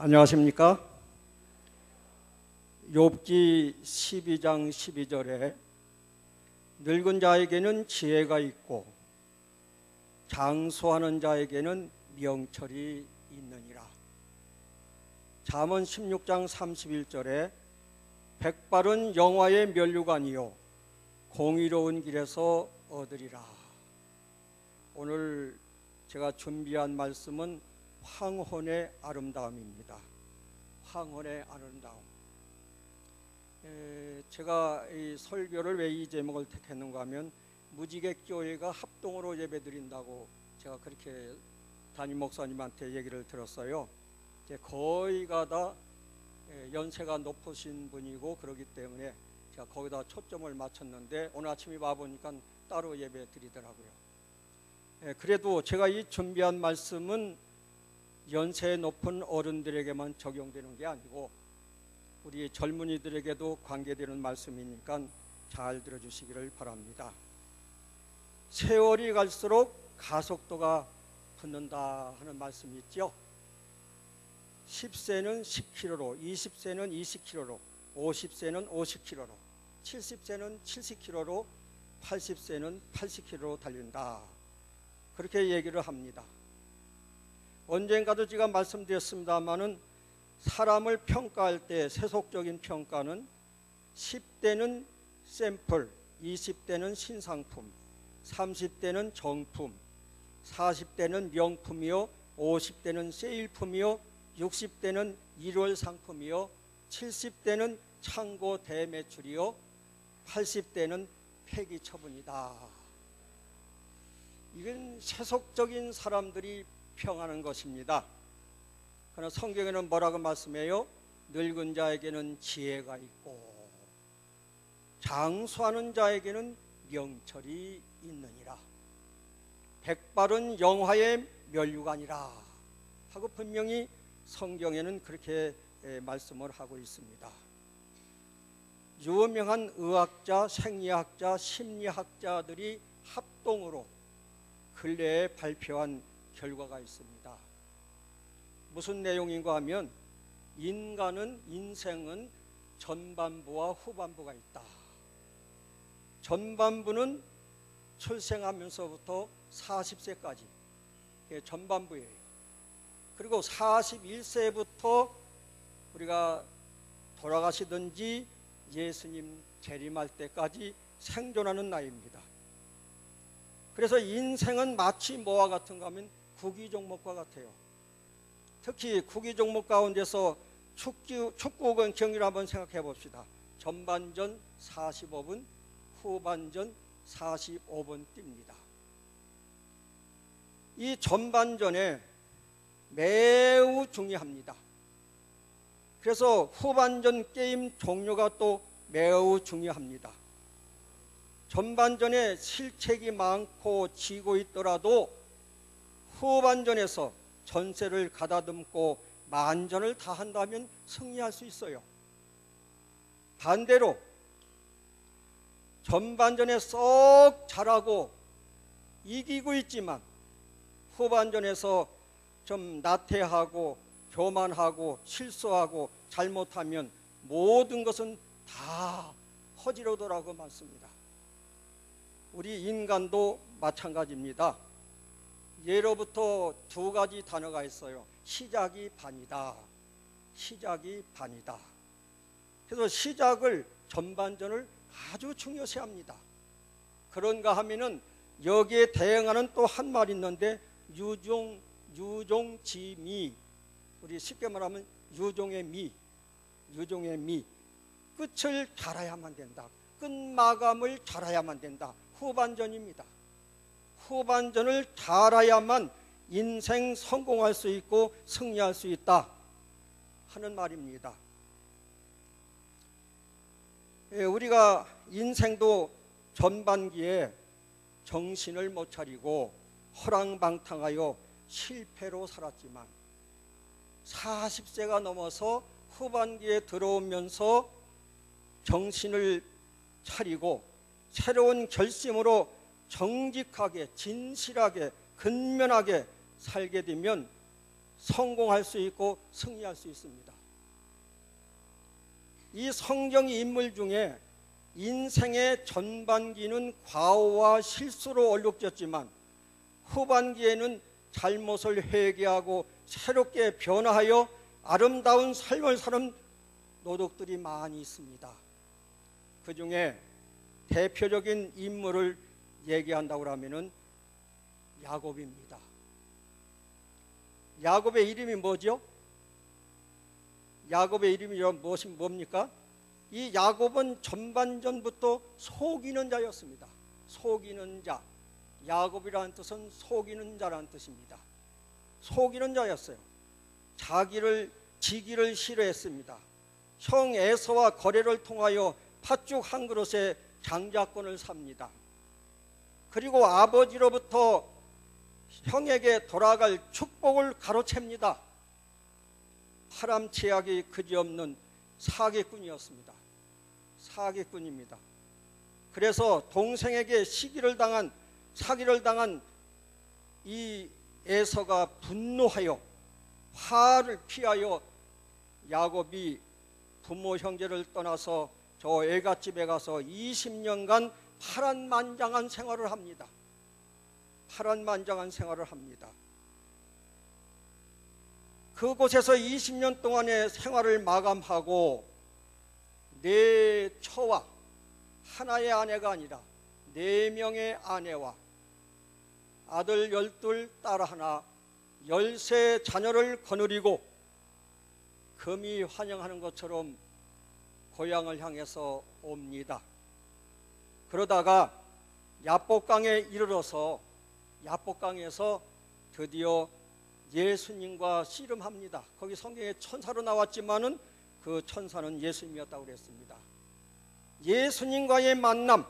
안녕하십니까? 욥기 12장 12절에 늙은 자에게는 지혜가 있고 장수하는 자에게는 명철이 있느니라. 잠언 16장 31절에 백발은 영화의 면류관이요 공의로운 길에서 얻으리라. 오늘 제가 준비한 말씀은 황혼의 아름다움입니다. 황혼의 아름다움. 제가 이 설교를 왜 이 제목을 택했는가 하면 무지개교회가 합동으로 예배드린다고 제가 그렇게 담임 목사님한테 얘기를 들었어요. 거의가 다 연세가 높으신 분이고 그러기 때문에 제가 거기다 초점을 맞췄는데 오늘 아침에 와보니까 따로 예배 드리더라고요. 그래도 제가 이 준비한 말씀은 연세 높은 어른들에게만 적용되는 게 아니고 우리 젊은이들에게도 관계되는 말씀이니까 잘 들어주시기를 바랍니다. 세월이 갈수록 가속도가 붙는다 하는 말씀이 있죠. 10세는 10km로, 20세는 20km로, 50세는 50km로, 70세는 70km로, 80세는 80km로 달린다. 그렇게 얘기를 합니다. 언젠가도 제가 말씀드렸습니다마는 사람을 평가할 때 세속적인 평가는 10대는 샘플, 20대는 신상품, 30대는 정품, 40대는 명품이요, 50대는 세일품이요, 60대는 1월 상품이요, 70대는 창고 대매출이요, 80대는 폐기 처분이다. 이건 세속적인 사람들이 평하는 것입니다. 그러나 성경에는 뭐라고 말씀해요? 늙은 자에게는 지혜가 있고 장수하는 자에게는 명철이 있느니라. 백발은 영화의 면류관이라 하고 분명히 성경에는 그렇게 말씀을 하고 있습니다. 유명한 의학자, 생리학자, 심리학자들이 합동으로 근래에 발표한 결과가 있습니다. 무슨 내용인가 하면 인생은 전반부와 후반부가 있다. 전반부는 출생하면서부터 40세까지 전반부예요. 그리고 41세부터 우리가 돌아가시든지 예수님 재림할 때까지 생존하는 나이입니다. 그래서 인생은 마치 뭐와 같은가 하면 구기 종목과 같아요. 특히 구기 종목 가운데서 축구 경기를 한번 생각해 봅시다. 전반전 45분, 후반전 45분 뜁니다. 이 전반전에 매우 중요합니다. 그래서 후반전 게임 종료가 또 매우 중요합니다. 전반전에 실책이 많고 지고 있더라도 후반전에서 전세를 가다듬고 만전을 다한다면 승리할 수 있어요. 반대로 전반전에 썩 잘하고 이기고 있지만 후반전에서 좀 나태하고 교만하고 실수하고 잘못하면 모든 것은 다 허지로더라고 많습니다. 우리 인간도 마찬가지입니다. 예로부터 두 가지 단어가 있어요. 시작이 반이다. 시작이 반이다. 그래서 시작을 전반전을 아주 중요시합니다. 그런가 하면은 여기에 대응하는 또 한 말이 있는데 유종지미. 우리 쉽게 말하면 유종의 미. 끝을 잘해야만 된다. 끝마감을 잘해야만 된다. 후반전입니다. 후반전을 잘해야만 인생 성공할 수 있고 승리할 수 있다 하는 말입니다. 우리가 인생도 전반기에 정신을 못 차리고 허랑방탕하여 실패로 살았지만 40세가 넘어서 후반기에 들어오면서 정신을 차리고 새로운 결심으로 정직하게 진실하게 근면하게 살게 되면 성공할 수 있고 승리할 수 있습니다. 이 성경 인물 중에 인생의 전반기는 과오와 실수로 얼룩졌지만 후반기에는 잘못을 회개하고 새롭게 변화하여 아름다운 삶을 사는 노력들이 많이 있습니다. 그 중에 대표적인 인물을 얘기한다고 하면은 야곱입니다. 야곱의 이름이 뭐죠? 야곱의 이름이 뭡니까? 이 야곱은 전반전부터 속이는 자였습니다. 속이는 자. 야곱이라는 뜻은 속이는 자라는 뜻입니다. 속이는 자였어요. 자기를 지기를 싫어했습니다. 형 에서와 거래를 통하여 팥죽 한 그릇에 장자권을 삽니다. 그리고 아버지로부터 형에게 돌아갈 축복을 가로챕니다. 파람치약이 그지없는 사기꾼이었습니다. 사기꾼입니다. 그래서 동생에게 사기를 당한 이 에서가 분노하여 화를 피하여 야곱이 부모 형제를 떠나서 저 애갓집에 가서 20년간 파란만장한 생활을 합니다. 파란만장한 생활을 합니다. 그곳에서 20년 동안의 생활을 마감하고 네 처와 하나의 아내가 아니라 4명의 아내와 아들 12, 딸 하나 13 자녀를 거느리고 금이 환영하는 것처럼 고향을 향해서 옵니다. 그러다가 야복강에 이르러서 야복강에서 드디어 예수님과 씨름합니다. 거기 성경에 천사로 나왔지만은 그 천사는 예수님이었다고 그랬습니다. 예수님과의 만남,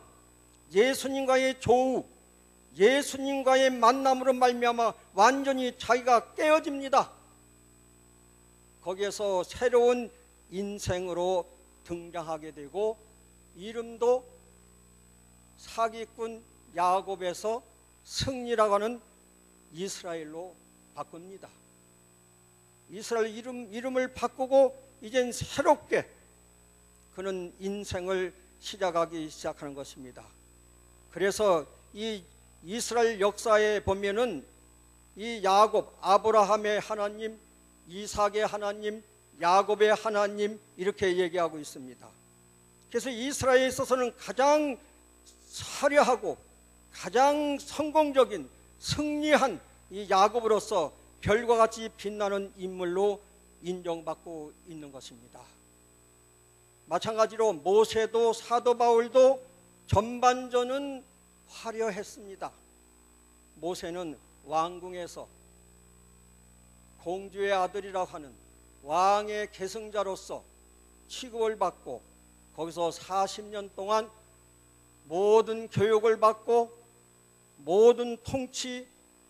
예수님과의 조우, 예수님과의 만남으로 말미암아 완전히 자기가 깨어집니다. 거기에서 새로운 인생으로 등장하게 되고 이름도 사기꾼 야곱에서 승리라고 하는 이스라엘로 바꿉니다. 이스라엘 이름을 바꾸고 이젠 새롭게 그는 인생을 시작하는 것입니다. 그래서 이 이스라엘 역사에 보면은 이 야곱, 아브라함의 하나님, 이삭의 하나님, 야곱의 하나님 이렇게 얘기하고 있습니다. 그래서 이스라엘에 있어서는 가장 화려하고 가장 성공적인 승리한 이 야곱으로서 별과 같이 빛나는 인물로 인정받고 있는 것입니다. 마찬가지로 모세도 사도 바울도 전반전은 화려했습니다. 모세는 왕궁에서 공주의 아들이라고 하는 왕의 계승자로서 취급을 받고 거기서 40년 동안 모든 교육을 받고 모든 통치,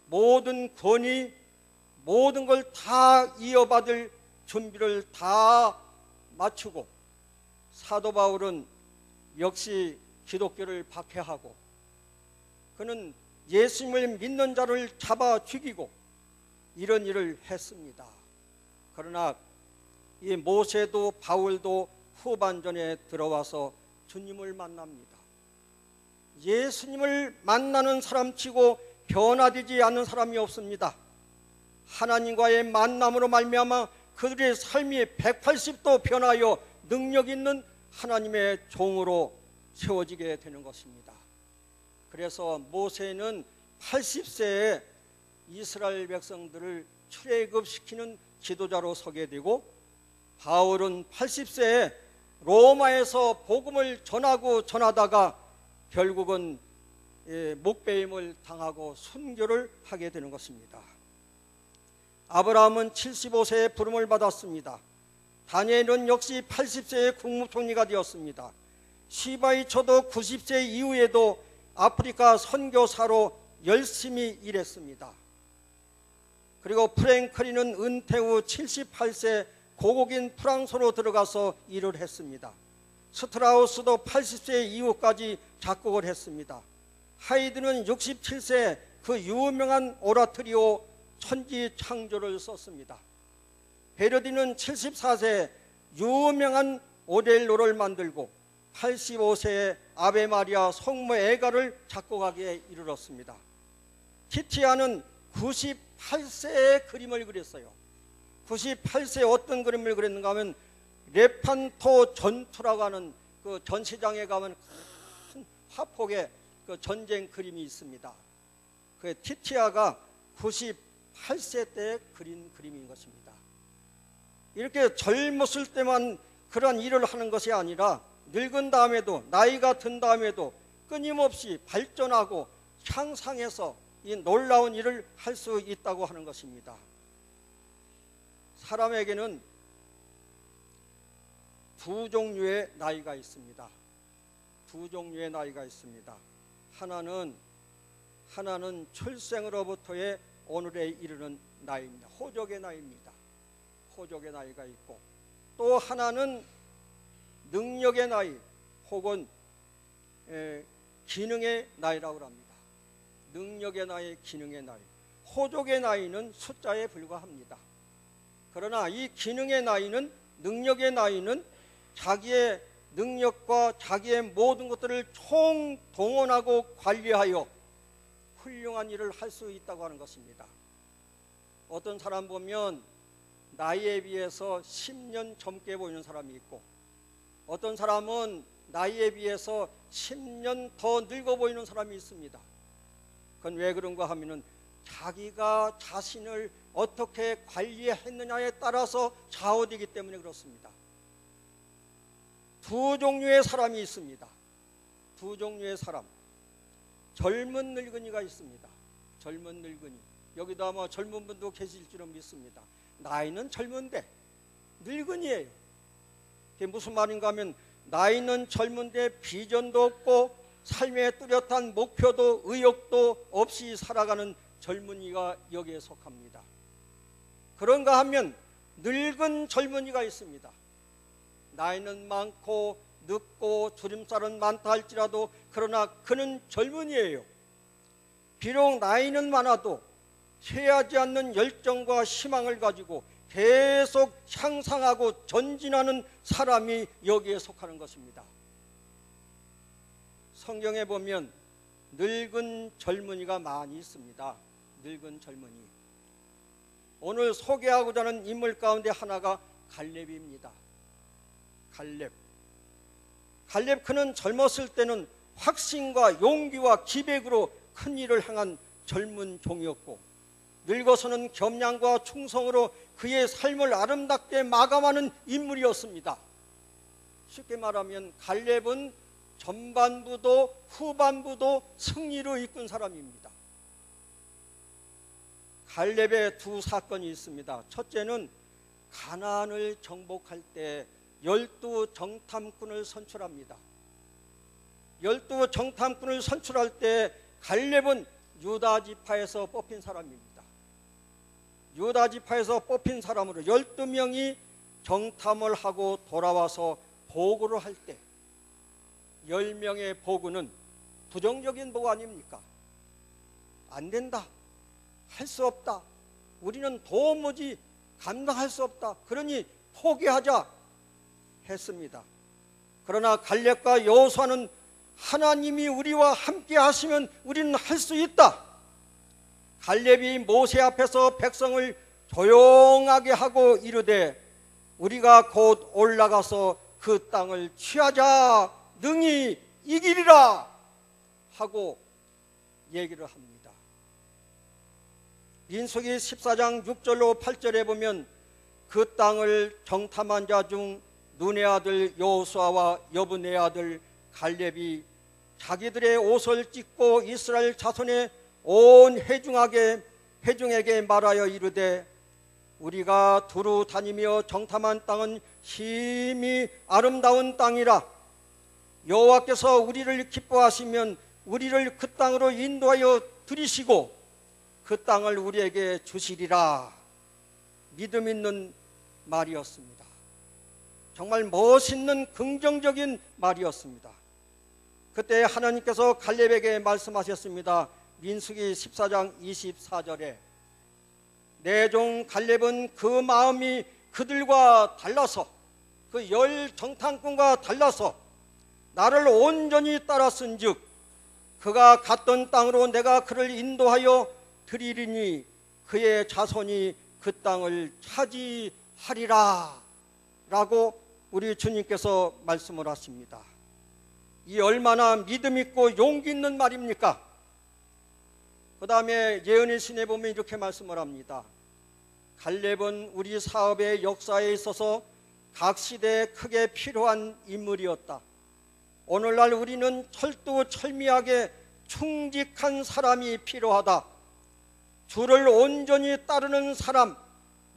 모든 권위, 모든 걸 다 이어받을 준비를 다 마치고 사도 바울은 역시 기독교를 박해하고 그는 예수님을 믿는 자를 잡아 죽이고 이런 일을 했습니다. 그러나 이 모세도 바울도 후반전에 들어와서 주님을 만납니다. 예수님을 만나는 사람치고 변화되지 않는 사람이 없습니다. 하나님과의 만남으로 말미암아 그들의 삶이 180도 변하여 능력 있는 하나님의 종으로 세워지게 되는 것입니다. 그래서 모세는 80세에 이스라엘 백성들을 출애굽시키는 지도자로 서게 되고 바울은 80세에 로마에서 복음을 전하다가 결국은 목배임을 당하고 순교를 하게 되는 것입니다. 아브라함은 75세에 부름을 받았습니다. 다니엘은 역시 80세에 국무총리가 되었습니다. 시바이처도 90세 이후에도 아프리카 선교사로 열심히 일했습니다. 그리고 프랭클린은 은퇴 후 78세 고국인 프랑스로 들어가서 일을 했습니다. 스트라우스도 80세 이후까지 작곡을 했습니다. 하이드는 67세 그 유명한 오라토리오 천지 창조를 썼습니다. 헤로디는 74세에 유명한 오델로를 만들고 85세에 아베 마리아 성모 애가를 작곡하기에 이르렀습니다. 티티아는 98세에 그림을 그렸어요. 98세에 어떤 그림을 그렸는가 하면 레판토 전투라고 하는 그 전시장에 가면 큰 화폭의 그 전쟁 그림이 있습니다. 그 티티아가 98세 때 그린 그림인 것입니다. 이렇게 젊었을 때만 그런 일을 하는 것이 아니라 늙은 다음에도, 나이가 든 다음에도 끊임없이 발전하고 향상해서 이 놀라운 일을 할 수 있다고 하는 것입니다. 사람에게는 두 종류의 나이가 있습니다. 두 종류의 나이가 있습니다. 하나는 출생으로부터의 오늘에 이르는 나이입니다. 호족의 나이입니다. 호족의 나이가 있고, 또 하나는 능력의 나이 혹은 기능의 나이라고 합니다. 능력의 나이, 기능의 나이. 호족의 나이는 숫자에 불과합니다. 그러나 이 기능의 나이는, 능력의 나이는 자기의 능력과 자기의 모든 것들을 총동원하고 관리하여 훌륭한 일을 할 수 있다고 하는 것입니다. 어떤 사람 보면 나이에 비해서 10년 젊게 보이는 사람이 있고, 어떤 사람은 나이에 비해서 10년 더 늙어 보이는 사람이 있습니다. 그건 왜 그런가 하면은 자기가 자신을 어떻게 관리했느냐에 따라서 좌우되기 때문에 그렇습니다. 두 종류의 사람이 있습니다. 두 종류의 사람. 젊은 늙은이가 있습니다. 젊은 늙은이. 여기도 아마 젊은 분도 계실 줄은 믿습니다. 나이는 젊은데 늙은이에요. 그게 무슨 말인가 하면 나이는 젊은데 비전도 없고 삶의 뚜렷한 목표도 의욕도 없이 살아가는 젊은이가 여기에 속합니다. 그런가 하면 늙은 젊은이가 있습니다. 나이는 많고 늙고 주림살은 많다 할지라도 그러나 그는 젊은이에요. 비록 나이는 많아도 쇠하지 않는 열정과 희망을 가지고 계속 향상하고 전진하는 사람이 여기에 속하는 것입니다. 성경에 보면 늙은 젊은이가 많이 있습니다. 늙은 젊은이. 오늘 소개하고자 하는 인물 가운데 하나가 갈렙입니다. 갈렙 그는 젊었을 때는 확신과 용기와 기백으로 큰 일을 행한 젊은 종이었고, 늙어서는 겸양과 충성으로 그의 삶을 아름답게 마감하는 인물이었습니다. 쉽게 말하면 갈렙은 전반부도 후반부도 승리로 이끈 사람입니다. 갈렙의 두 사건이 있습니다. 첫째는 가나안을 정복할 때 12정탐꾼을 선출합니다. 12정탐꾼을 선출할 때 갈렙은 유다 지파에서 뽑힌 사람입니다. 유다 지파에서 뽑힌 사람으로 12명이 정탐을 하고 돌아와서 보고를 할 때 10명의 보고는 부정적인 보고 아닙니까? 안 된다. 할 수 없다. 우리는 도무지 감당할 수 없다. 그러니 포기하자 했습니다. 그러나 갈렙과 여호수아는 하나님이 우리와 함께 하시면 우리는 할 수 있다. 갈렙이 모세 앞에서 백성을 조용하게 하고 이르되 우리가 곧 올라가서 그 땅을 취하자 능히 이기리라 하고 얘기를 합니다. 민수기 14장 6절로 8절에 보면 그 땅을 정탐한 자 중 눈의 아들 여호수아와 여분의 아들 갈렙이 자기들의 옷을 찢고 이스라엘 자손의 온 회중에게 말하여 이르되 우리가 두루 다니며 정탐한 땅은 심히 아름다운 땅이라. 여호와께서 우리를 기뻐하시면 우리를 그 땅으로 인도하여 들이시고 그 땅을 우리에게 주시리라. 믿음 있는 말이었습니다. 정말 멋있는 긍정적인 말이었습니다. 그때 하나님께서 갈렙에게 말씀하셨습니다. 민수기 14장 24절에 내 종 갈렙은 그 마음이 그들과 달라서, 그 열 정탐꾼과 달라서 나를 온전히 따랐은즉 그가 갔던 땅으로 내가 그를 인도하여 드리리니 그의 자손이 그 땅을 차지하리라 라고 우리 주님께서 말씀을 하십니다. 이 얼마나 믿음 있고 용기 있는 말입니까? 그 다음에 예언의 신에 보면 이렇게 말씀을 합니다. 갈렙은 우리 사업의 역사에 있어서 각 시대에 크게 필요한 인물이었다. 오늘날 우리는 철두철미하게 충직한 사람이 필요하다. 주를 온전히 따르는 사람,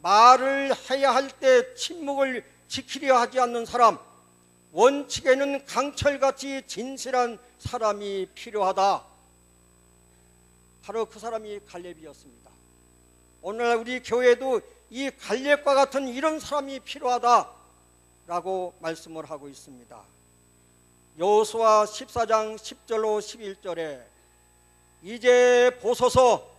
말을 해야 할 때 침묵을 지키려 하지 않는 사람, 원칙에는 강철같이 진실한 사람이 필요하다. 바로 그 사람이 갈렙이었습니다. 오늘날 우리 교회도 이 갈렙과 같은 이런 사람이 필요하다라고 말씀을 하고 있습니다. 여호수아 14장 10절로 11절에 이제 보소서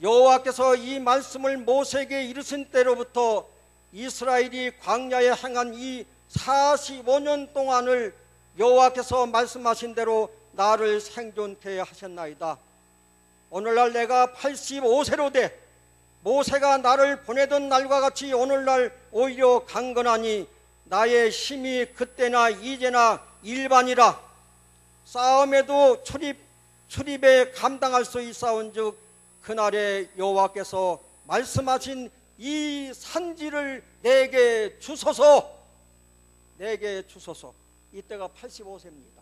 여호와께서 이 말씀을 모세에게 이르신 때로부터 이스라엘이 광야에 행한 이 45년 동안을 여호와께서 말씀하신 대로 나를 생존케 하셨나이다. 오늘날 내가 85세로 돼 모세가 나를 보내던 날과 같이 오늘날 오히려 강건하니 나의 힘이 그때나 이제나 일반이라. 싸움에도 출입에 감당할 수 있사온즉 그날에 여호와께서 말씀하신 이 산지를 내게 주소서. 내게 주소서. 이때가 85세입니다.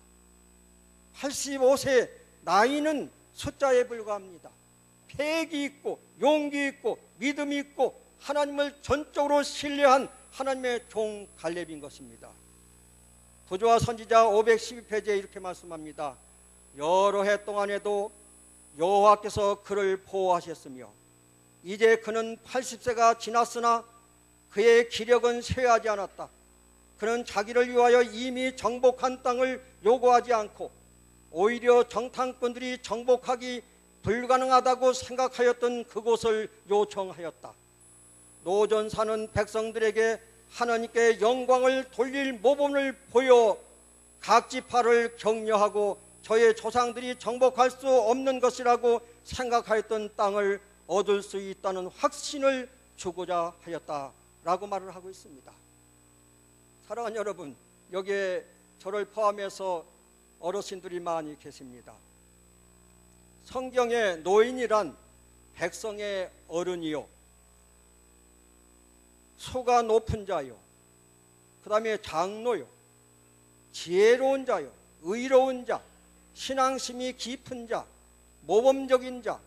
85세 나이는 숫자에 불과합니다. 패기 있고 용기 있고 믿음이 있고 하나님을 전적으로 신뢰한 하나님의 종 갈렙인 것입니다. 부조와 선지자 512페이지에 이렇게 말씀합니다. 여러 해 동안에도 여호와께서 그를 보호하셨으며 이제 그는 80세가 지났으나 그의 기력은 쇠하지 않았다. 그는 자기를 위하여 이미 정복한 땅을 요구하지 않고 오히려 정탐꾼들이 정복하기 불가능하다고 생각하였던 그곳을 요청하였다. 노전 사는 백성들에게 하나님께 영광을 돌릴 모범을 보여 각 지파를 격려하고 저의 조상들이 정복할 수 없는 것이라고 생각하였던 땅을 얻을 수 있다는 확신을 주고자 하였다라고 말을 하고 있습니다. 사랑하는 여러분, 여기에 저를 포함해서 어르신들이 많이 계십니다. 성경에 노인이란 백성의 어른이요, 수가 높은 자요, 그 다음에 장로요, 지혜로운 자요, 의로운 자, 신앙심이 깊은 자, 모범적인 자,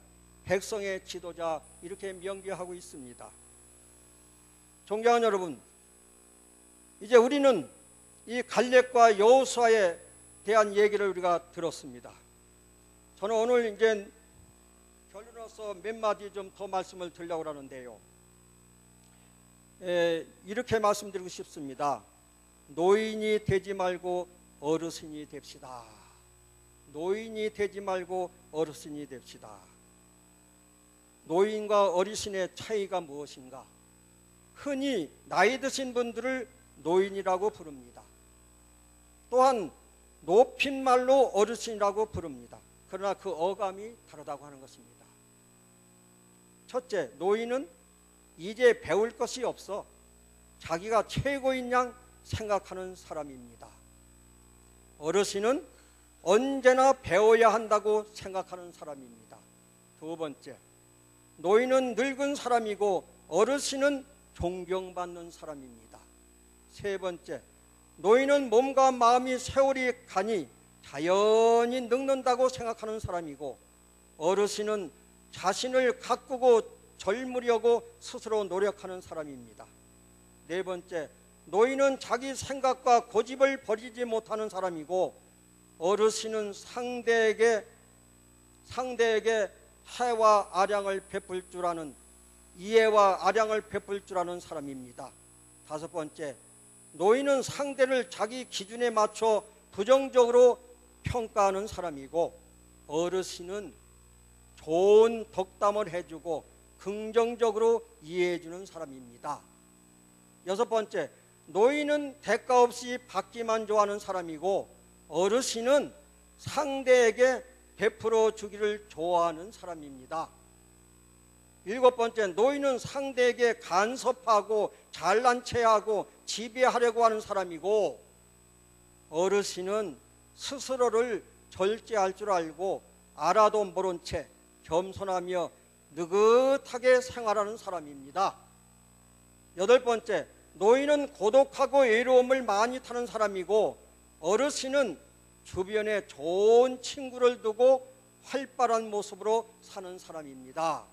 백성의 지도자, 이렇게 명기하고 있습니다. 존경하는 여러분, 이제 우리는 이 갈렙과 여호수아에 대한 얘기를 우리가 들었습니다. 저는 오늘 이제 결론으로서 몇 마디 좀 더 말씀을 드리려고 하는데요. 이렇게 말씀드리고 싶습니다. 노인이 되지 말고 어르신이 됩시다. 노인이 되지 말고 어르신이 됩시다. 노인과 어르신의 차이가 무엇인가? 흔히 나이 드신 분들을 노인이라고 부릅니다. 또한 높임말로 어르신이라고 부릅니다. 그러나 그 어감이 다르다고 하는 것입니다. 첫째, 노인은 이제 배울 것이 없어 자기가 최고인 양 생각하는 사람입니다. 어르신은 언제나 배워야 한다고 생각하는 사람입니다. 두 번째, 노인은 늙은 사람이고 어르신은 존경받는 사람입니다. 세 번째, 노인은 몸과 마음이 세월이 가니 자연히 늙는다고 생각하는 사람이고 어르신은 자신을 가꾸고 젊으려고 스스로 노력하는 사람입니다. 네 번째, 노인은 자기 생각과 고집을 버리지 못하는 사람이고 어르신은 상대에게 해와 아량을 베풀 줄 아는, 이해와 아량을 베풀 줄 아는 사람입니다. 다섯 번째, 노인은 상대를 자기 기준에 맞춰 부정적으로 평가하는 사람이고 어르신은 좋은 덕담을 해주고 긍정적으로 이해해 주는 사람입니다. 여섯 번째, 노인은 대가 없이 받기만 좋아하는 사람이고 어르신은 상대에게 베풀어 주기를 좋아하는 사람입니다. 일곱 번째, 노인은 상대에게 간섭하고 잘난 체하고 지배하려고 하는 사람이고 어르신은 스스로를 절제할 줄 알고 알아도 모른 채 겸손하며 느긋하게 생활하는 사람입니다. 여덟 번째, 노인은 고독하고 외로움을 많이 타는 사람이고 어르신은 주변에 좋은 친구를 두고 활발한 모습으로 사는 사람입니다.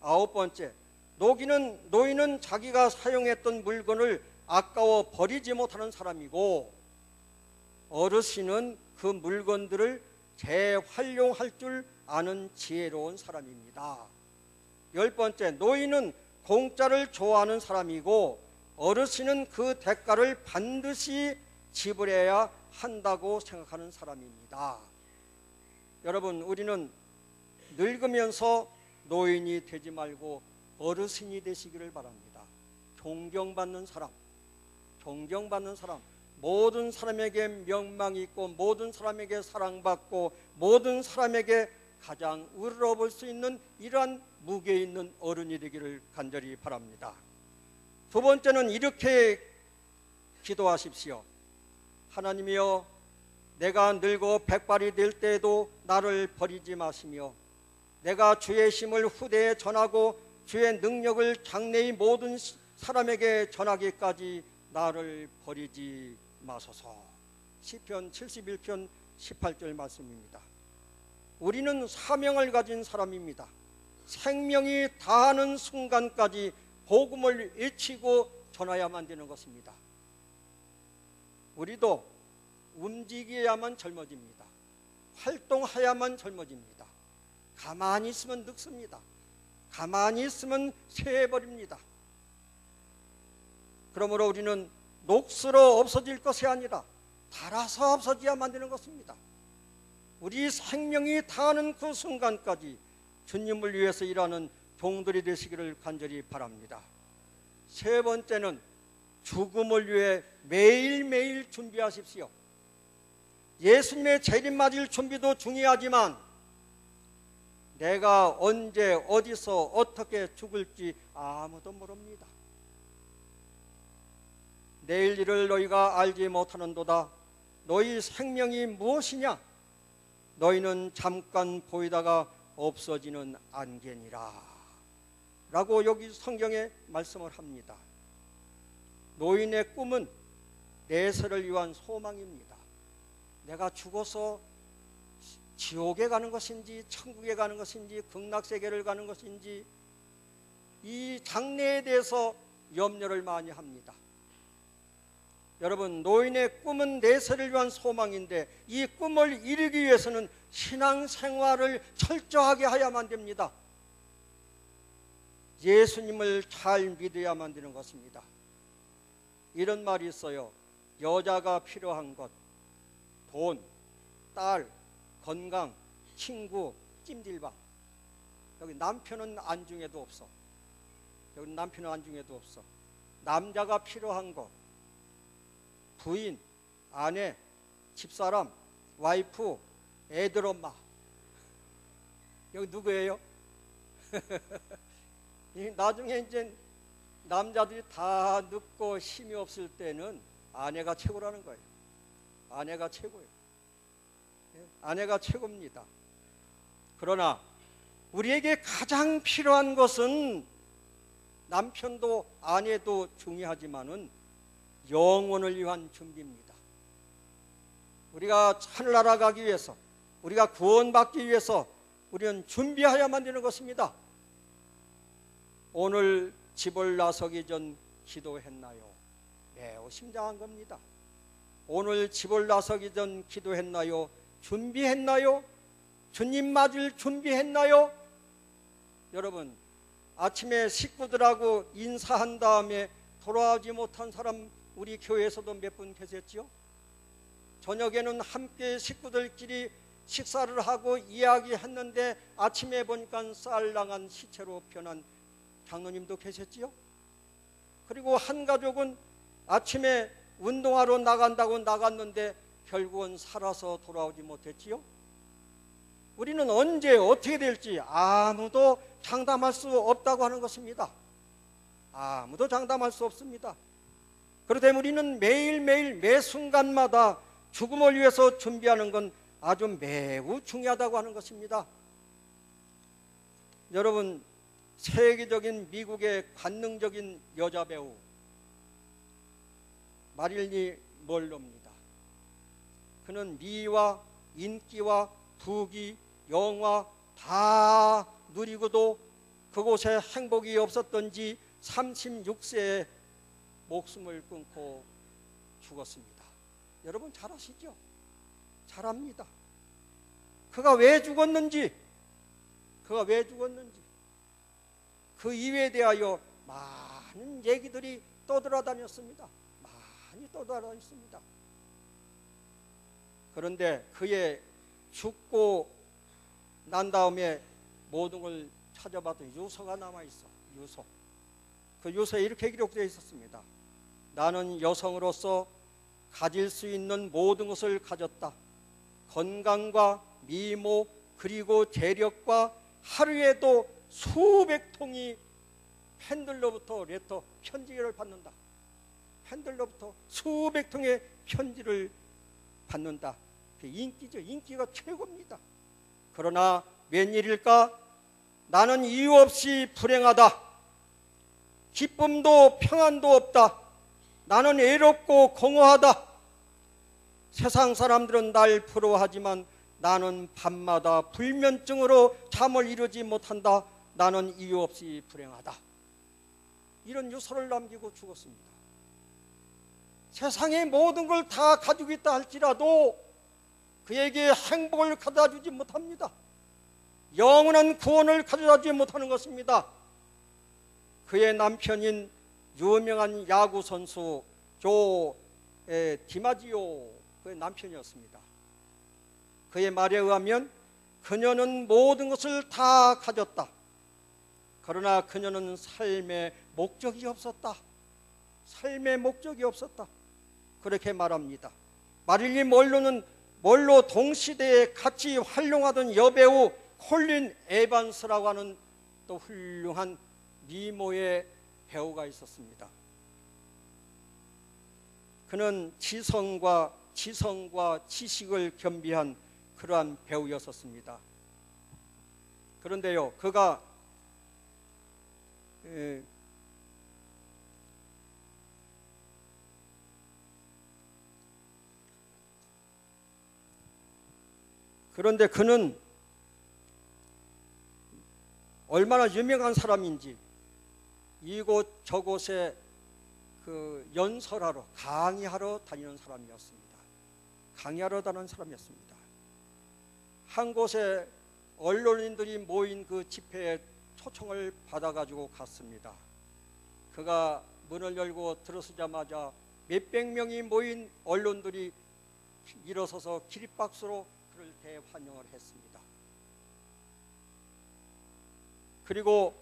아홉 번째, 노인은 자기가 사용했던 물건을 아까워 버리지 못하는 사람이고 어르신은 그 물건들을 재활용할 줄 아는 지혜로운 사람입니다. 열 번째, 노인은 공짜를 좋아하는 사람이고 어르신은 그 대가를 반드시 지불해야 한다고 생각하는 사람입니다. 여러분, 우리는 늙으면서 노인이 되지 말고 어르신이 되시기를 바랍니다. 존경받는 사람, 모든 사람에게 명망이 있고 모든 사람에게 사랑받고 모든 사람에게 가장 의로울 수 있는 이러한 무게 있는 어른이 되기를 간절히 바랍니다. 두 번째는 이렇게 기도하십시오. 하나님이여, 내가 늙어 백발이 될 때에도 나를 버리지 마시며 내가 주의 힘을 후대에 전하고 주의 능력을 장래의 모든 사람에게 전하기까지 나를 버리지 마소서. 시편 71편 18절 말씀입니다. 우리는 사명을 가진 사람입니다. 생명이 다하는 순간까지 복음을 외치고 전해야만 되는 것입니다. 우리도 움직여야만 젊어집니다. 활동해야만 젊어집니다. 가만히 있으면 늙습니다. 가만히 있으면 쇠해버립니다. 그러므로 우리는 녹슬어 없어질 것이 아니라 닳아서 없어져야만 되는 것입니다. 우리 생명이 다하는 그 순간까지 주님을 위해서 일하는 종들이 되시기를 간절히 바랍니다. 세 번째는 죽음을 위해 매일매일 준비하십시오. 예수님의 재림 맞을 준비도 중요하지만 내가 언제 어디서 어떻게 죽을지 아무도 모릅니다. 내일 일을 너희가 알지 못하는도다. 너희 생명이 무엇이냐? 너희는 잠깐 보이다가 없어지는 안개니라 라고 여기 성경에 말씀을 합니다. 노인의 꿈은 내세를 위한 소망입니다. 내가 죽어서 지옥에 가는 것인지 천국에 가는 것인지 극락세계를 가는 것인지 이 장래에 대해서 염려를 많이 합니다. 여러분, 노인의 꿈은 내세를 위한 소망인데 이 꿈을 이루기 위해서는 신앙생활을 철저하게 해야만 됩니다. 예수님을 잘 믿어야만 되는 것입니다. 이런 말이 있어요. 여자가 필요한 것, 돈, 딸, 건강, 친구, 찜질방. 여기 남편은 안중에도 없어. 여기 남편은 안중에도 없어. 남자가 필요한 것, 부인, 아내, 집사람, 와이프, 애들 엄마. 여기 누구예요? 나중에 이제 남자들이 다 늙고 힘이 없을 때는 아내가 최고라는 거예요. 아내가 최고예요. 아내가 최고입니다. 그러나 우리에게 가장 필요한 것은 남편도 아내도 중요하지만은 영혼을 위한 준비입니다. 우리가 하늘나라 가기 위해서, 우리가 구원받기 위해서 우리는 준비해야만 되는 것입니다. 오늘 집을 나서기 전 기도했나요? 매우 심장한 겁니다. 오늘 집을 나서기 전 기도했나요? 준비했나요? 주님 맞을 준비했나요? 여러분, 아침에 식구들하고 인사한 다음에 돌아오지 못한 사람 우리 교회에서도 몇 분 계셨죠? 저녁에는 함께 식구들끼리 식사를 하고 이야기했는데 아침에 보니까 쌀랑한 시체로 변한 장로님도 계셨지요. 그리고 한 가족은 아침에 운동하러 나간다고 나갔는데 결국은 살아서 돌아오지 못했지요. 우리는 언제 어떻게 될지 아무도 장담할 수 없다고 하는 것입니다. 아무도 장담할 수 없습니다. 그렇기 때문에 우리는 매일매일 매 순간마다 죽음을 위해서 준비하는 건 아주 매우 중요하다고 하는 것입니다. 여러분, 세계적인 미국의 관능적인 여자 배우 마릴린 먼로입니다. 그는 미와 인기와 부귀, 영화 다 누리고도 그곳에 행복이 없었던지 36세에 목숨을 끊고 죽었습니다. 여러분 잘 아시죠? 잘 압니다. 그가 왜 죽었는지 그 이유에 대하여 많은 얘기들이 떠돌아다녔습니다. 많이 떠돌아다녔습니다. 그런데 그의 죽고 난 다음에 모든 걸 찾아봤더니 유서가 남아있어. 유서. 그 유서에 이렇게 기록되어 있었습니다. 나는 여성으로서 가질 수 있는 모든 것을 가졌다. 건강과 미모 그리고 재력과 하루에도 수백 통이 팬들로부터 레터 편지를 받는다. 팬들로부터 수백 통의 편지를 받는다. 인기죠. 인기가 최고입니다. 그러나 웬일일까? 나는 이유 없이 불행하다. 기쁨도 평안도 없다. 나는 외롭고 공허하다. 세상 사람들은 날 부러워하지만 나는 밤마다 불면증으로 잠을 이루지 못한다. 나는 이유 없이 불행하다. 이런 유서를 남기고 죽었습니다. 세상의 모든 걸 다 가지고 있다 할지라도 그에게 행복을 가져다 주지 못합니다. 영원한 구원을 가져다 주지 못하는 것입니다. 그의 남편인 유명한 야구 선수 조 디마지오 그의 남편이었습니다. 그의 말에 의하면 그녀는 모든 것을 다 가졌다. 그러나 그녀는 삶의 목적이 없었다. 삶의 목적이 없었다. 그렇게 말합니다. 마릴린 먼로 동시대에 같이 활동하던 여배우 콜린 에반스라고 하는 또 훌륭한 미모의 배우가 있었습니다. 그는 지성과 지식을 겸비한 그러한 배우였었습니다. 그런데요, 그가 그런데 그는 얼마나 유명한 사람인지 이곳 저곳에 그 연설하러 강의하러 다니는 사람이었습니다. 강의하러 다니는 사람이었습니다. 한 곳에 언론인들이 모인 그 집회에 초청을 받아가지고 갔습니다. 그가 문을 열고 들어서자마자 몇백 명이 모인 언론들이 일어서서 기립박수로 그를 대환영을 했습니다. 그리고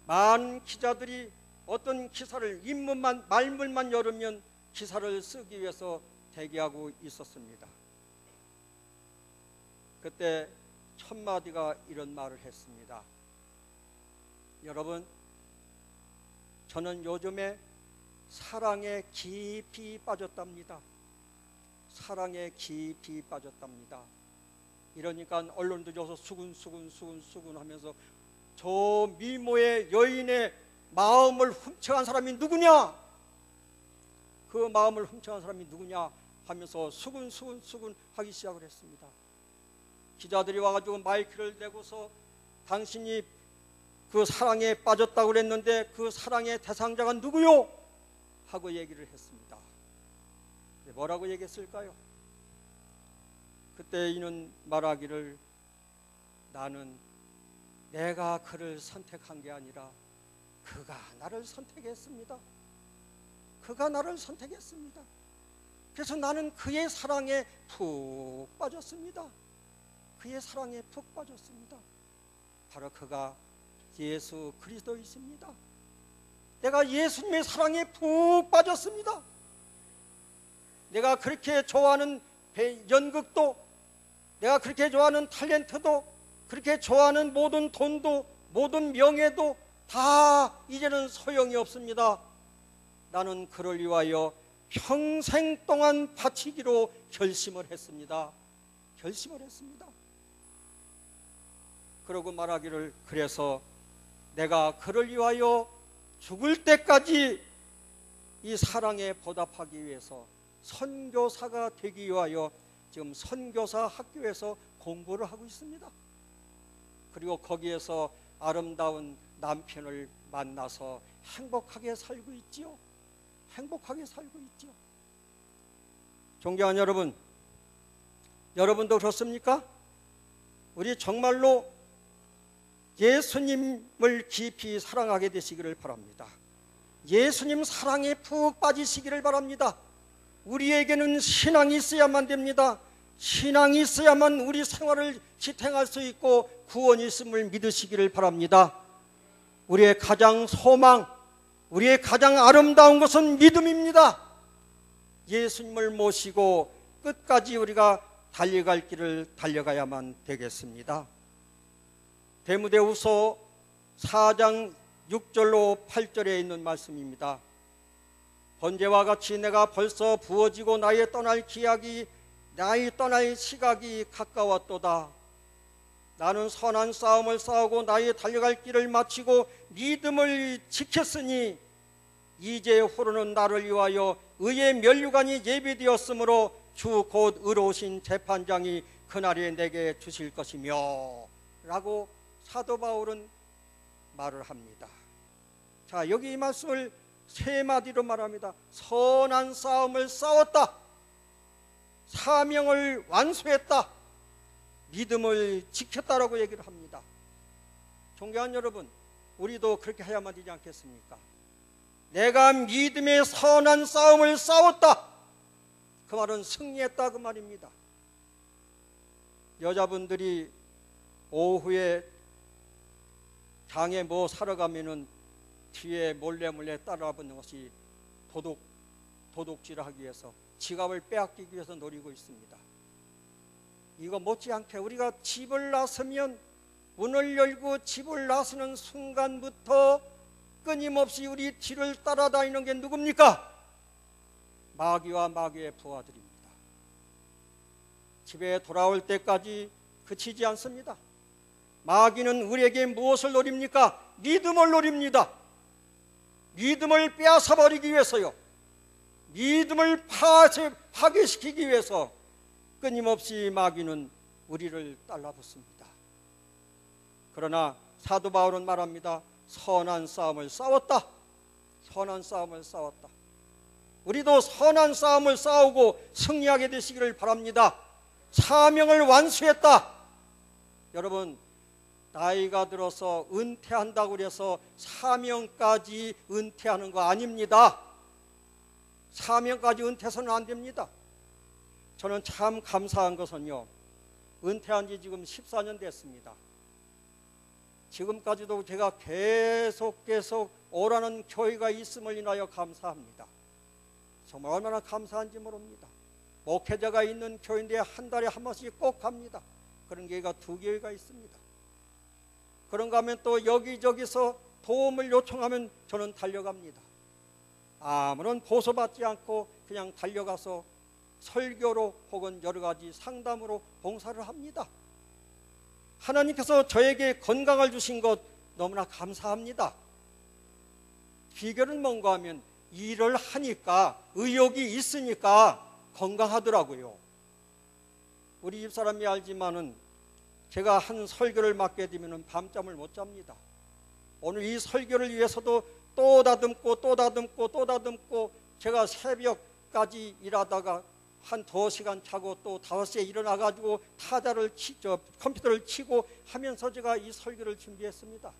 많은 기자들이 어떤 기사를 말문만 열으면 기사를 쓰기 위해서 대기하고 있었습니다. 그때 첫마디가 이런 말을 했습니다. 여러분, 저는 요즘에 사랑에 깊이 빠졌답니다. 사랑에 깊이 빠졌답니다. 이러니까 언론들이 와서 수군수군 하면서 저 미모의 여인의 마음을 훔쳐간 사람이 누구냐? 그 마음을 훔쳐간 사람이 누구냐? 하면서 수군 하기 시작을 했습니다. 기자들이 와가지고 마이크를 대고서 당신이 그 사랑에 빠졌다고 그랬는데 그 사랑의 대상자가 누구요? 하고 얘기를 했습니다. 뭐라고 얘기했을까요? 그때 이는 말하기를 나는 내가 그를 선택한 게 아니라 그가 나를 선택했습니다. 그가 나를 선택했습니다. 그래서 나는 그의 사랑에 푹 빠졌습니다. 그의 사랑에 푹 빠졌습니다. 바로 그가 예수 그리스도이십니다. 내가 예수님의 사랑에 푹 빠졌습니다. 내가 그렇게 좋아하는 연극도, 내가 그렇게 좋아하는 탤런트도, 그렇게 좋아하는 모든 돈도, 모든 명예도 다 이제는 소용이 없습니다. 나는 그를 위하여 평생 동안 바치기로 결심을 했습니다. 결심을 했습니다. 그러고 말하기를, 그래서 내가 그를 위하여 죽을 때까지 이 사랑에 보답하기 위해서 선교사가 되기 위하여 지금 선교사 학교에서 공부를 하고 있습니다. 그리고 거기에서 아름다운 남편을 만나서 행복하게 살고 있지요. 행복하게 살고 있지요. 존경하는 여러분, 여러분도 그렇습니까? 우리 정말로 예수님을 깊이 사랑하게 되시기를 바랍니다. 예수님 사랑에 푹 빠지시기를 바랍니다. 우리에게는 신앙이 있어야만 됩니다. 신앙이 있어야만 우리 생활을 지탱할 수 있고 구원이 있음을 믿으시기를 바랍니다. 우리의 가장 소망, 우리의 가장 아름다운 것은 믿음입니다. 예수님을 모시고 끝까지 우리가 달려갈 길을 달려가야만 되겠습니다. 디모데후서 4장 6절로 8절에 있는 말씀입니다. 번제와 같이 내가 벌써 부어지고 나의 떠날 시각이 가까웠도다. 나는 선한 싸움을 싸우고 나의 달려갈 길을 마치고 믿음을 지켰으니 이제후로는 나를 위하여 의의 면류관이 예비되었으므로 주 곧 의로우신 재판장이 그날에 내게 주실 것이며 라고 사도 바울은 말을 합니다. 자, 여기 이 말씀을 세 마디로 말합니다. 선한 싸움을 싸웠다, 사명을 완수했다, 믿음을 지켰다라고 얘기를 합니다. 존경하는 여러분, 우리도 그렇게 해야만 되지 않겠습니까? 내가 믿음의 선한 싸움을 싸웠다, 그 말은 승리했다 그 말입니다. 여자분들이 오후에 장에 뭐 사러 가면은 뒤에 몰래 따라붙는 것이 도둑질을 하기 위해서, 지갑을 빼앗기기 위해서 노리고 있습니다. 이거 못지않게 우리가 집을 나서면, 문을 열고 집을 나서는 순간부터 끊임없이 우리 뒤를 따라다니는 게 누굽니까? 마귀와 마귀의 부하들입니다. 집에 돌아올 때까지 그치지 않습니다. 마귀는 우리에게 무엇을 노립니까? 믿음을 노립니다. 믿음을 빼앗아 버리기 위해서요. 믿음을 파괴시키기 위해서 끊임없이 마귀는 우리를 달라붙습니다. 그러나 사도 바울은 말합니다. 선한 싸움을 싸웠다. 선한 싸움을 싸웠다. 우리도 선한 싸움을 싸우고 승리하게 되시기를 바랍니다. 사명을 완수했다. 여러분, 나이가 들어서 은퇴한다고 해서 사명까지 은퇴하는 거 아닙니다. 사명까지 은퇴해서는 안 됩니다. 저는 참 감사한 것은요, 은퇴한 지 지금 14년 됐습니다. 지금까지도 제가 계속 오라는 교회가 있음을 인하여 감사합니다. 정말 얼마나 감사한지 모릅니다. 목회자가 있는 교회인데 한 달에 한 번씩 꼭 갑니다. 그런 교회가 2교회가 있습니다. 그런가 하면 또 여기저기서 도움을 요청하면 저는 달려갑니다. 아무런 보수받지 않고 그냥 달려가서 설교로 혹은 여러 가지 상담으로 봉사를 합니다. 하나님께서 저에게 건강을 주신 것 너무나 감사합니다. 비결은 뭔가 하면 일을 하니까, 의욕이 있으니까 건강하더라고요. 우리 집사람이 알지만은 제가 한 설교를 맡게 되면 밤잠을 못 잡니다. 오늘 이 설교를 위해서도 또 다듬고 제가 새벽까지 일하다가 한 2시간 자고 또 5시에 일어나가지고 컴퓨터를 치고 하면서 제가 이 설교를 준비했습니다.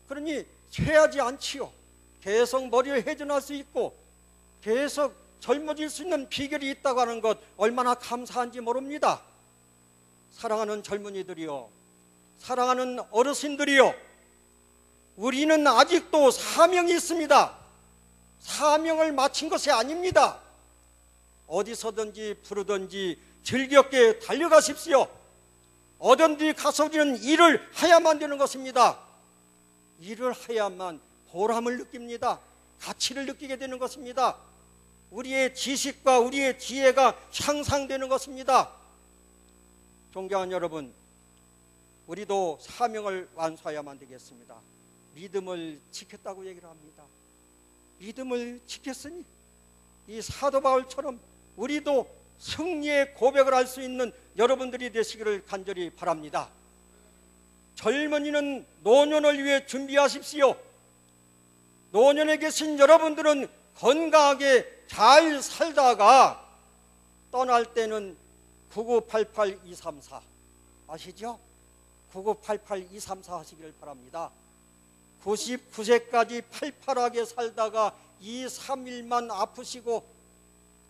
그러니 취하지 않지요. 계속 머리를 회전할 수 있고 계속 젊어질 수 있는 비결이 있다고 하는 것 얼마나 감사한지 모릅니다. 사랑하는 젊은이들이요, 사랑하는 어르신들이요, 우리는 아직도 사명이 있습니다. 사명을 마친 것이 아닙니다. 어디서든지 부르든지 즐겁게 달려가십시오. 어딘지 가서 우리는 일을 해야만 되는 것입니다. 일을 해야만 보람을 느낍니다. 가치를 느끼게 되는 것입니다. 우리의 지식과 우리의 지혜가 향상되는 것입니다. 존경하는 여러분, 우리도 사명을 완수해야만 되겠습니다. 믿음을 지켰다고 얘기를 합니다. 믿음을 지켰으니 이 사도 바울처럼 우리도 승리의 고백을 할 수 있는 여러분들이 되시기를 간절히 바랍니다. 젊은이는 노년을 위해 준비하십시오. 노년에 계신 여러분들은 건강하게 잘 살다가 떠날 때는 9988234 아시죠? 9988234 하시기를 바랍니다. 99세까지 팔팔하게 살다가 2, 3일만 아프시고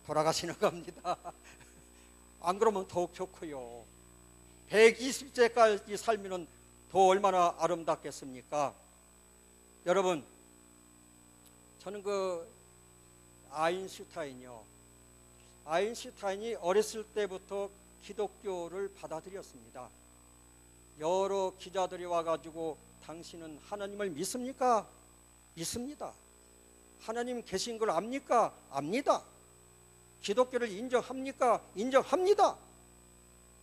돌아가시는 겁니다. 안 그러면 더욱 좋고요. 120세까지 살면 더 얼마나 아름답겠습니까? 여러분, 저는 아인슈타인이 어렸을 때부터 기독교를 받아들였습니다. 여러 기자들이 와가지고 당신은 하나님을 믿습니까? 믿습니다. 하나님 계신 걸 압니까? 압니다. 기독교를 인정합니까? 인정합니다.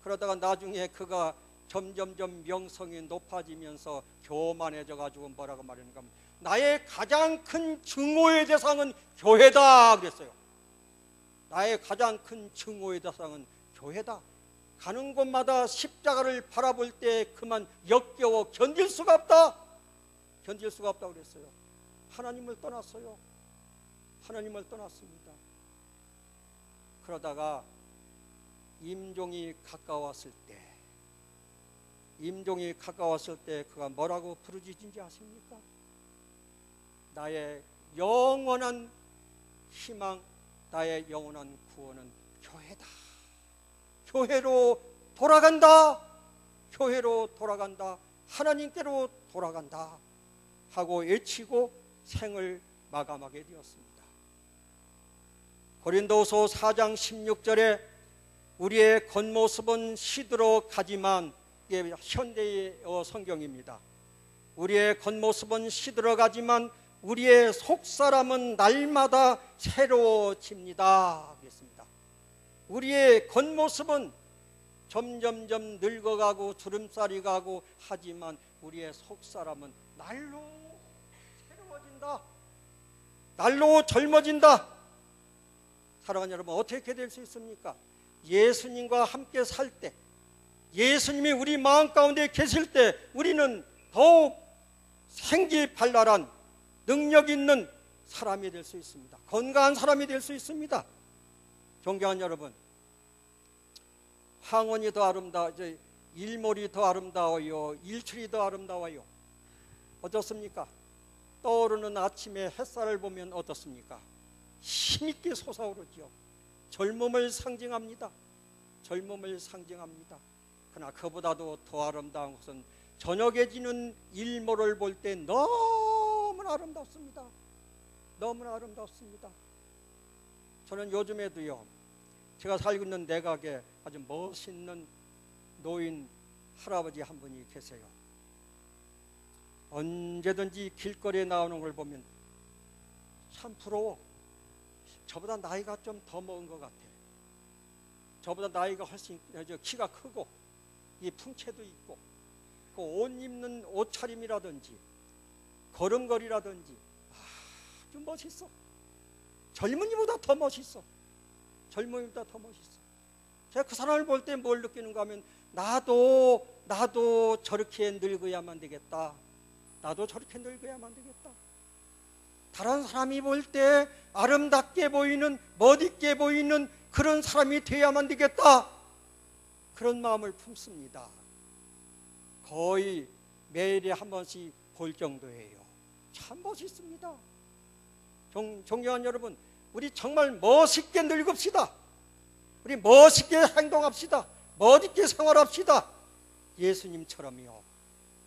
그러다가 나중에 그가 점점점 명성이 높아지면서 교만해져 가지고 뭐라고 말하는가 하면 나의 가장 큰 증오의 대상은 교회다 그랬어요. 나의 가장 큰 증오의 대상은 교회다. 가는 곳마다 십자가를 바라볼 때 그만 역겨워 견딜 수가 없다. 견딜 수가 없다고 그랬어요. 하나님을 떠났어요. 하나님을 떠났습니다. 그러다가 임종이 가까웠을 때 그가 뭐라고 부르짖은지 아십니까? 나의 영원한 희망, 나의 영원한 구원은 교회다. 교회로 돌아간다. 교회로 돌아간다. 하나님께로 돌아간다 하고 외치고 생을 마감하게 되었습니다. 고린도서 4장 16절에 우리의 겉모습은 시들어 가지만, 이게 현대의 성경입니다. 우리의 겉모습은 시들어 가지만 우리의 속사람은 날마다 새로워집니다. 그랬습니다. 우리의 겉모습은 점점점 늙어가고 주름살이 가고 하지만 우리의 속사람은 날로 새로워진다. 날로 젊어진다. 사랑하는 여러분, 어떻게 될 수 있습니까? 예수님과 함께 살 때, 예수님이 우리 마음 가운데 계실 때 우리는 더욱 생기발랄한 능력 있는 사람이 될 수 있습니다. 건강한 사람이 될 수 있습니다. 존경하는 여러분, 황혼이 더 일몰이 더 아름다워요? 일출이 더 아름다워요? 어떻습니까? 떠오르는 아침에 햇살을 보면 어떻습니까? 힘있게 솟아오르죠. 젊음을 상징합니다. 젊음을 상징합니다. 그러나 그보다도 더 아름다운 것은 저녁에 지는 일몰을 볼 때 너무나 아름답습니다. 너무나 아름답습니다. 저는 요즘에도요, 제가 살고 있는 내각에 아주 멋있는 노인 할아버지 한 분이 계세요. 언제든지 길거리에 나오는 걸 보면 참 부러워. 저보다 나이가 좀 더 먹은 것 같아. 저보다 나이가 훨씬 키가 크고 이 풍채도 있고 그 옷 입는 옷차림이라든지 걸음걸이라든지 아주 멋있어. 젊은이보다 더 멋있어. 젊은이보다 더 멋있어. 제가 그 사람을 볼 때 뭘 느끼는가 하면 나도 저렇게 늙어야만 되겠다. 나도 저렇게 늙어야만 되겠다. 다른 사람이 볼 때 아름답게 보이는, 멋있게 보이는 그런 사람이 되어야만 되겠다. 그런 마음을 품습니다. 거의 매일에 한 번씩 볼 정도예요. 참 멋있습니다. 존경하는 여러분, 우리 정말 멋있게 늙읍시다. 우리 멋있게 행동합시다. 멋있게 생활합시다. 예수님처럼요.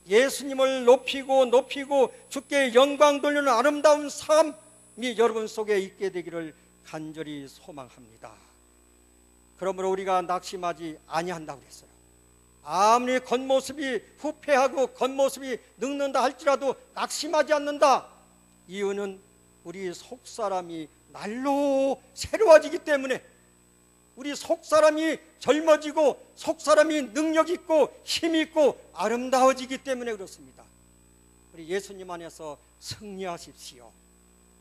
예수님을 높이고 높이고 주께 영광 돌리는 아름다운 삶이 여러분 속에 있게 되기를 간절히 소망합니다. 그러므로 우리가 낙심하지 아니한다고 그랬어요. 아무리 겉모습이 후패하고 겉모습이 늙는다 할지라도 낙심하지 않는다. 이유는 우리 속사람이 날로 새로워지기 때문에, 우리 속사람이 젊어지고 속사람이 능력 있고 힘 있고 아름다워지기 때문에 그렇습니다. 우리 예수님 안에서 승리하십시오.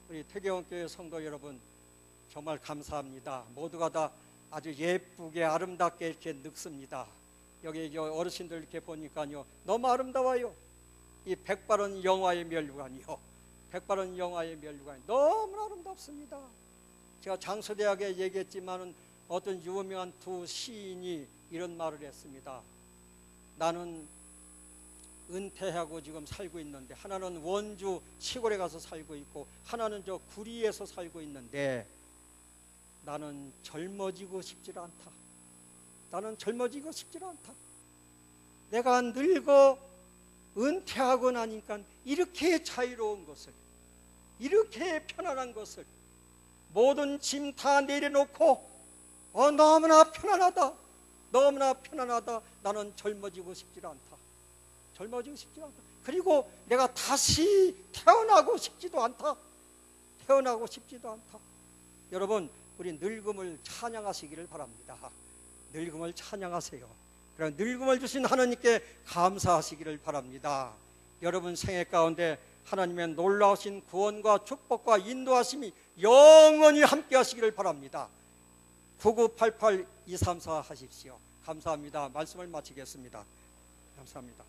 우리 태계원교회 성도 여러분, 정말 감사합니다. 모두가 다 아주 예쁘게 아름답게 이렇게 늙습니다. 여기 어르신들 이렇게 보니까요, 너무 아름다워요. 이 백발은 영화의 면류관이요, 백발은 영화의 면류관이 너무 아름답습니다. 제가 장서대학에 얘기했지만은 어떤 유명한 두 시인이 이런 말을 했습니다. 나는 은퇴하고 지금 살고 있는데, 하나는 원주 시골에 가서 살고 있고 하나는 저 구리에서 살고 있는데, 나는 젊어지고 싶지 않다. 나는 젊어지고 싶지 않다. 내가 늙어 은퇴하고 나니까 이렇게 자유로운 것을, 이렇게 편안한 것을, 모든 짐 다 내려놓고 너무나 편안하다, 너무나 편안하다. 나는 젊어지고 싶지 않다. 젊어지고 싶지 않다. 그리고 내가 다시 태어나고 싶지도 않다. 태어나고 싶지도 않다. 여러분, 우리 늙음을 찬양하시기를 바랍니다. 늙음을 찬양하세요. 그럼 늙음을 주신 하나님께 감사하시기를 바랍니다. 여러분 생애 가운데 하나님의 놀라우신 구원과 축복과 인도하심이 영원히 함께 하시기를 바랍니다. 9988-234 하십시오. 감사합니다. 말씀을 마치겠습니다. 감사합니다.